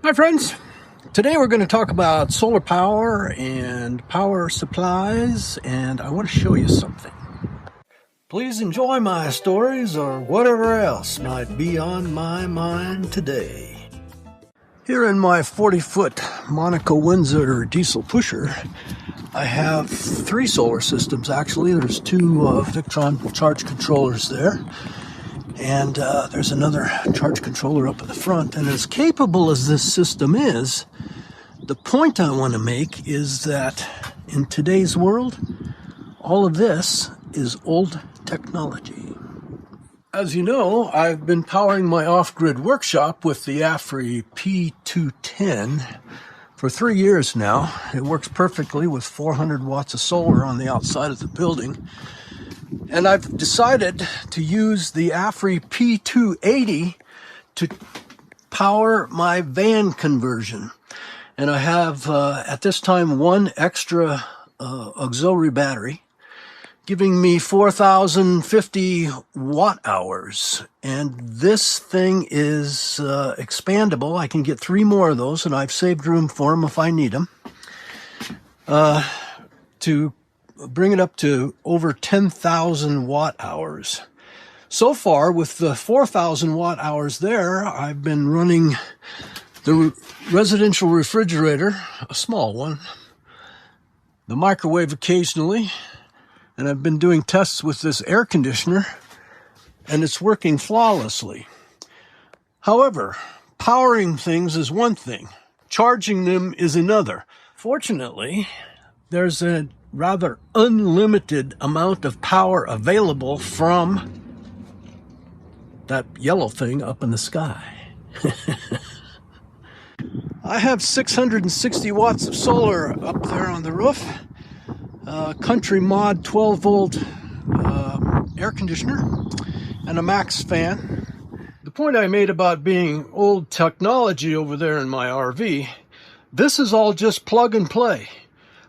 Hi friends, today we're going to talk about solar power and power supplies, and I want to show you something. Please enjoy my stories or whatever else might be on my mind today. Here in my 40-foot Monaco Windsor diesel pusher, I have 3 solar systems actually. There's 2 Victron charge controllers there. And there's another charge controller up at the front. And as capable as this system is, the point I want to make is that in today's world, all of this is old technology. As you know, I've been powering my off-grid workshop with the Aferiy P280 for 3 years now. It works perfectly with 400 watts of solar on the outside of the building. And I've decided to use the Aferiy P280 to power my van conversion. And I have, at this time, 1 extra auxiliary battery, giving me 4,050 watt hours. And this thing is expandable. I can get 3 more of those, and I've saved room for them if I need them, to bring it up to over 10,000 watt hours. So far, with the 4,000 watt hours there, I've been running the residential refrigerator, a small one, the microwave occasionally, and I've been doing tests with this air conditioner, and it's working flawlessly. However, powering things is one thing, charging them is another. Fortunately, there's a rather unlimited amount of power available from that yellow thing up in the sky. I have 660 watts of solar up there on the roof, Country Mod 12 volt air conditioner, and a max fan. The point I made about being old technology over there in my RV, this is all just plug and play.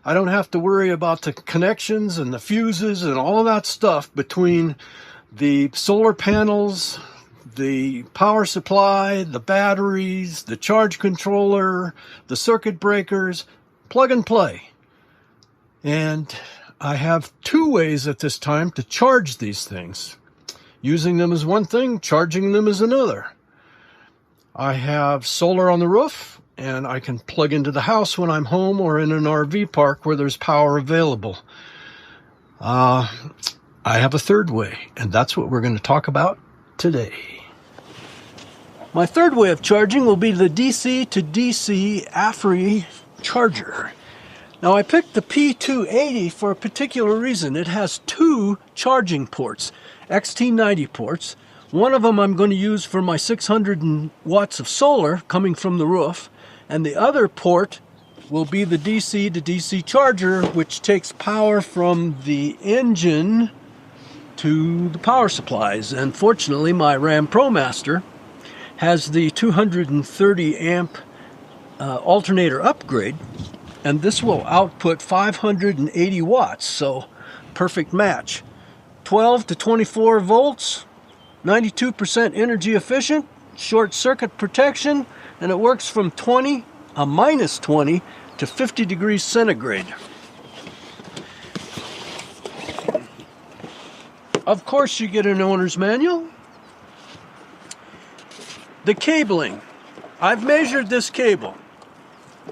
I don't have to worry about the connections and the fuses and all of that stuff between the solar panels, the power supply, the batteries, the charge controller, the circuit breakers. Plug and play. And I have 2 ways at this time to charge these things. Using them is one thing, charging them is another. I have solar on the roof, and I can plug into the house when I'm home or in an RV park where there's power available. I have a 3rd way, and that's what we're going to talk about today. My 3rd way of charging will be the DC-to-DC Afreiy charger. Now, I picked the P280 for a particular reason. It has 2 charging ports, XT90 ports. One of them I'm going to use for my 600 watts of solar coming from the roof. And the other port will be the DC-to-DC charger, which takes power from the engine to the power supplies. And fortunately, my Ram ProMaster has the 230 amp alternator upgrade, and this will output 580 watts, so perfect match. 12 to 24 volts, 92% energy efficient, short circuit protection, and it works from minus 20 to 50 degrees centigrade. Of course, you get an owner's manual. The cabling. I've measured this cable.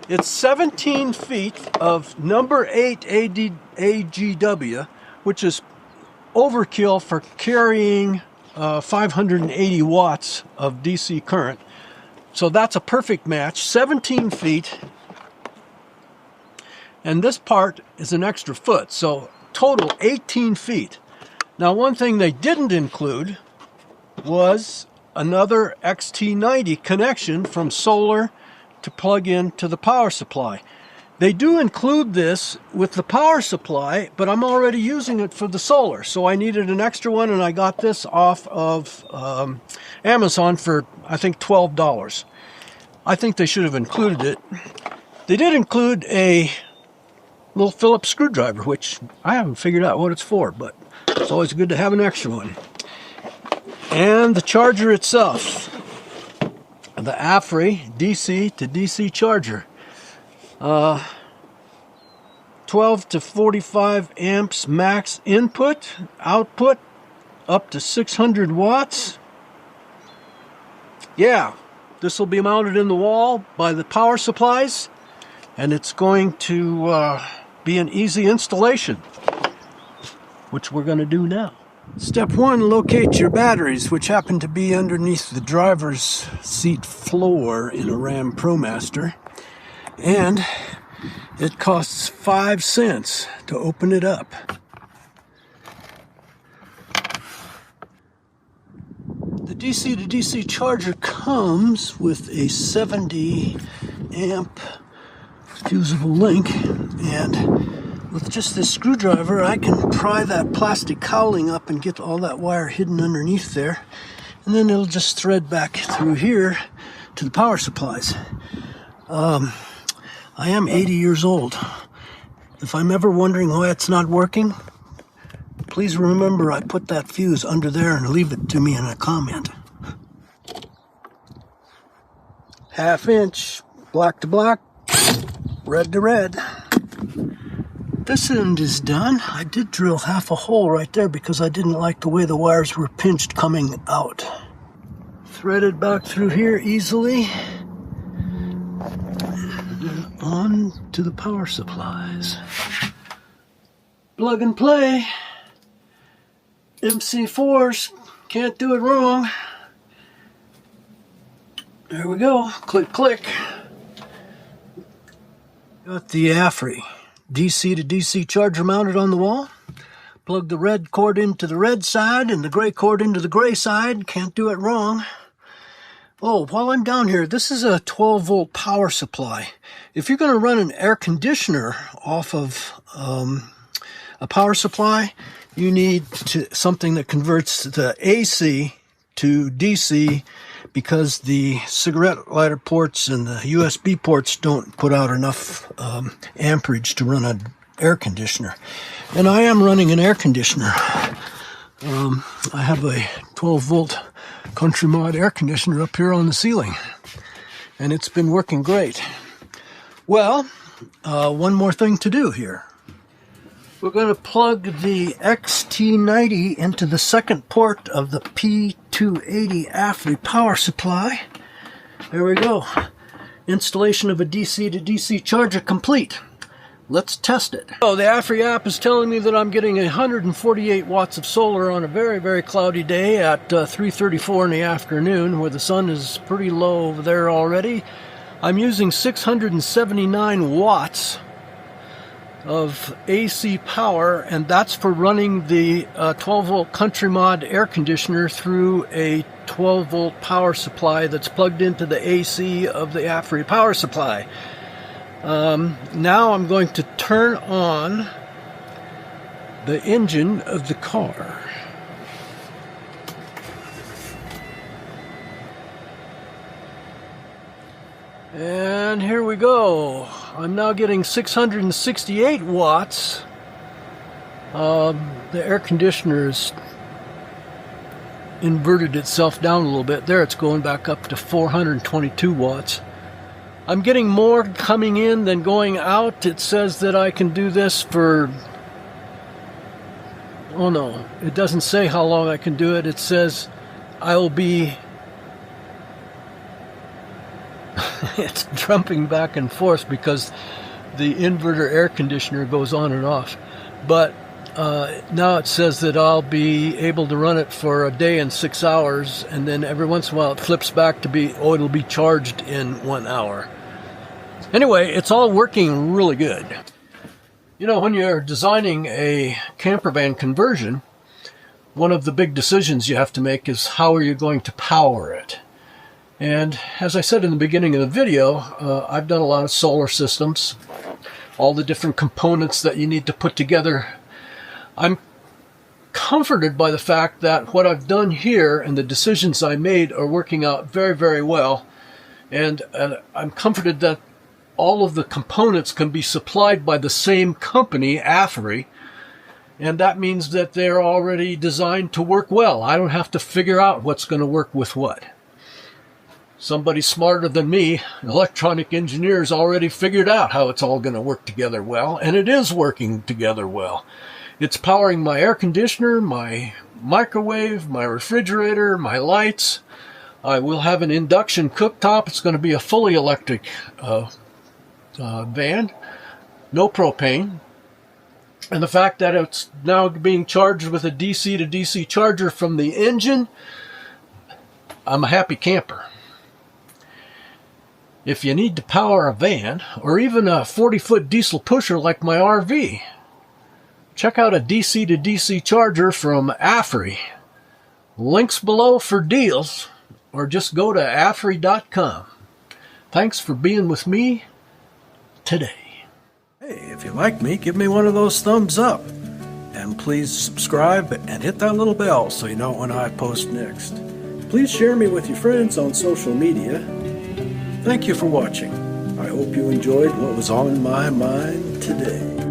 It's 17 feet of number 8 AGW, which is overkill for carrying 580 watts of DC current. So that's a perfect match, 17 feet, and this part is an extra foot, so total 18 feet. Now, one thing they didn't include was another XT90 connection from solar to plug in to the power supply. They do include this with the power supply, but I'm already using it for the solar, so I needed an extra one, and I got this off of Amazon for, I think, $12. I think they should have included it. They did include a little Phillips screwdriver, which I haven't figured out what it's for, but it's always good to have an extra one. And the charger itself. the Aferiy DC to DC charger. 12 to 45 amps max input, output up to 600 watts. Yeah, this will be mounted in the wall by the power supplies, and it's going to be an easy installation, which we're going to do now. Step 1, locate your batteries, which happen to be underneath the driver's seat floor in a Ram ProMaster, and it costs 5 cents to open it up. The DC to DC charger comes with a 70 amp fusible link, and with just this screwdriver I can pry that plastic cowling up and get all that wire hidden underneath there, and then it'll just thread back through here to the power supplies. I am 80 years old. If I'm ever wondering why it's not working, please remember I put that fuse under there, and leave it to me in a comment. 1/2 inch, black to black, red to red. This end is done. I did drill half a hole right there because I didn't like the way the wires were pinched coming out. Threaded back through here easily. And on to the power supplies. Plug and play. MC4s, can't do it wrong. There we go, click, click. Got the Aferiy DC to DC charger mounted on the wall. Plug the red cord into the red side and the gray cord into the gray side, can't do it wrong. Oh, while I'm down here, this is a 12 volt power supply. If you're going to run an air conditioner off of a power supply, you need something that converts the AC to DC, because the cigarette lighter ports and the USB ports don't put out enough amperage to run an air conditioner. And I am running an air conditioner. I have a 12 volt Country Mod air conditioner up here on the ceiling, and it's been working great. Well, one more thing to do here. We're going to plug the XT90 into the second port of the P280 Afreiy power supply. There we go. Installation of a DC to DC charger complete. Let's test it. Oh, the Afreiy app is telling me that I'm getting 148 watts of solar on a very, very cloudy day at 3:34 in the afternoon, where the sun is pretty low over there already. I'm using 679 watts of AC power, and that's for running the 12 volt Country Mod air conditioner through a 12 volt power supply that's plugged into the AC of the Afreiy power supply. Now I'm going to turn on the engine of the car. And here we go. I'm now getting 668 watts. The air conditioner's inverted itself down a little bit. There, it's going back up to 422 watts. I'm getting more coming in than going out. It says that I can do this for... Oh no, it doesn't say how long I can do it. It says I'll be... It's jumping back and forth because the inverter air conditioner goes on and off. But now it says that I'll be able to run it for a day and 6 hours, and then every once in a while it flips back to be, oh, it'll be charged in 1 hour. Anyway, it's all working really good. You know, when you're designing a camper van conversion, one of the big decisions you have to make is how are you going to power it? And as I said in the beginning of the video, I've done a lot of solar systems, all the different components that you need to put together. I'm comforted by the fact that what I've done here and the decisions I made are working out very, very well. And I'm comforted that all of the components can be supplied by the same company, Aferiy, and that means that they're already designed to work well. I don't have to figure out what's going to work with what. Somebody smarter than me, electronic engineers, already figured out how it's all going to work together well, and it is working together well. It's powering my air conditioner, my microwave, my refrigerator, my lights. I will have an induction cooktop. It's going to be a fully electric van, no propane. And the fact that it's now being charged with a DC-to-DC charger from the engine, I'm a happy camper. If you need to power a van, or even a 40-foot diesel pusher like my RV, check out a DC-to-DC charger from Aferiy. Links below for deals, or just go to Afreiy.com. Thanks for being with me today. Hey, if you like me, give me one of those thumbs up. And please subscribe and hit that little bell so you know when I post next. Please share me with your friends on social media. Thank you for watching. I hope you enjoyed what was on my mind today.